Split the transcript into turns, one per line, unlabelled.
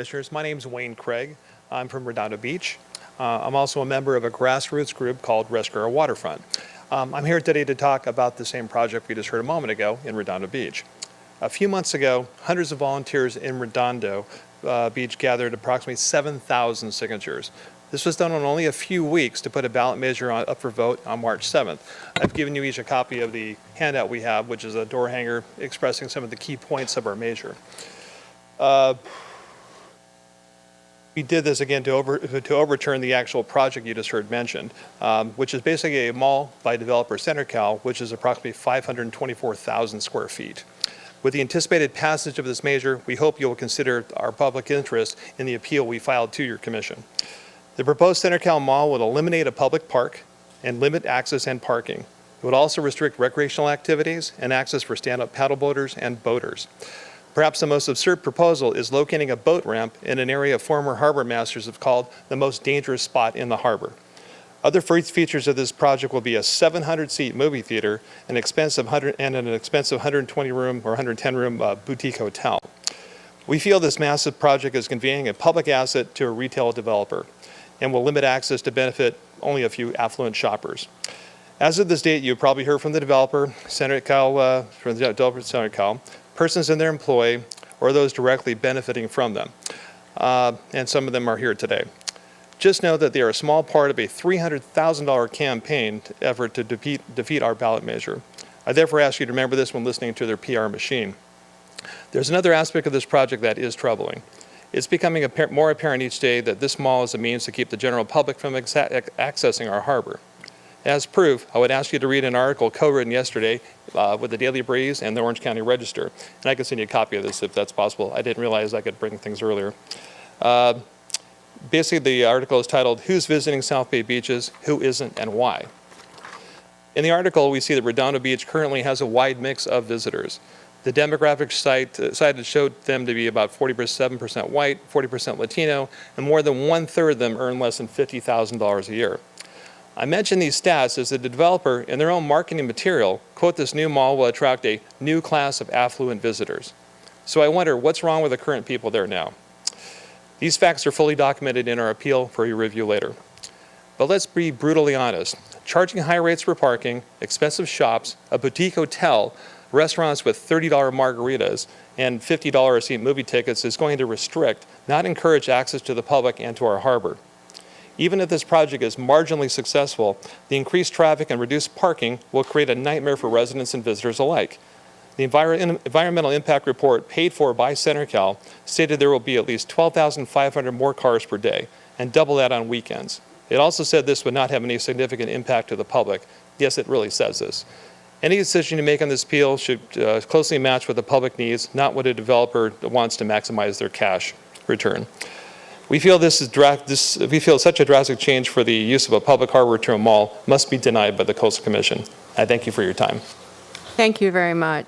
Commissioners. My name is Wayne Craig. I'm from Redondo Beach. I'm also a member of a grassroots group called Rescue Our Waterfront. I'm here today to talk about the same project we just heard a moment ago in Redondo Beach. A few months ago, hundreds of volunteers in Redondo Beach gathered approximately 7,000 signatures. This was done in only a few weeks to put a ballot measure up for vote on March 7th. I've given you each a copy of the handout we have, which is a door hanger expressing some of the key points of our measure. We did this again to overturn the actual project you just heard mentioned, which is basically a mall by developer CenterCal, which is approximately 524,000 square feet. With the anticipated passage of this measure, we hope you will consider our public interest in the appeal we filed to your commission. The proposed CenterCal Mall would eliminate a public park and limit access and parking. It would also restrict recreational activities and access for stand-up paddleboaters and boaters. Perhaps the most absurd proposal is locating a boat ramp in an area former harbor masters have called the most dangerous spot in the harbor. Other features of this project will be a 700-seat movie theater, an expensive 120-room or 110-room boutique hotel. We feel this massive project is conveying a public asset to a retail developer and will limit access to benefit only a few affluent shoppers. As of this date, you've probably heard from the developer, CenterCal, persons in their employ, or those directly benefiting from them. And some of them are here today. Just know that they are a small part of a $300,000 campaign effort to defeat our ballot measure. I therefore ask you to remember this when listening to their PR machine. There's another aspect of this project that is troubling. It's becoming more apparent each day that this mall is a means to keep the general public from accessing our harbor. As proof, I would ask you to read an article co-written yesterday with the Daily Breeze and the Orange County Register. And I can send you a copy of this if that's possible. I didn't realize I could bring things earlier. Basically, the article is titled, "Who's Visiting South Bay Beaches, Who Isn't, and Why?" In the article, we see that Redondo Beach currently has a wide mix of visitors. The demographic cited showed them to be about 47% white, 40% Latino, and more than 1/3 of them earn less than $50,000 a year. I mention these stats as the developer, in their own marketing material, quote, "This new mall will attract a new class of affluent visitors." So I wonder, what's wrong with the current people there now? These facts are fully documented in our appeal for your review later. But let's be brutally honest. Charging high rates for parking, expensive shops, a boutique hotel, restaurants with $30 margaritas, and $50 a seat movie tickets is going to restrict, not encourage access to the public and to our harbor. Even if this project is marginally successful, the increased traffic and reduced parking will create a nightmare for residents and visitors alike. The environmental impact report paid for by CenterCal stated there will be at least 12,500 more cars per day, and double that on weekends. It also said this would not have any significant impact to the public. Yes, it really says this. Any decision you make on this appeal should closely match what the public needs, not what a developer wants to maximize their cash return. We feel such a drastic change for the use of a public harbor to a mall must be denied by the Coastal Commission. I thank you for your time.
Thank you very much.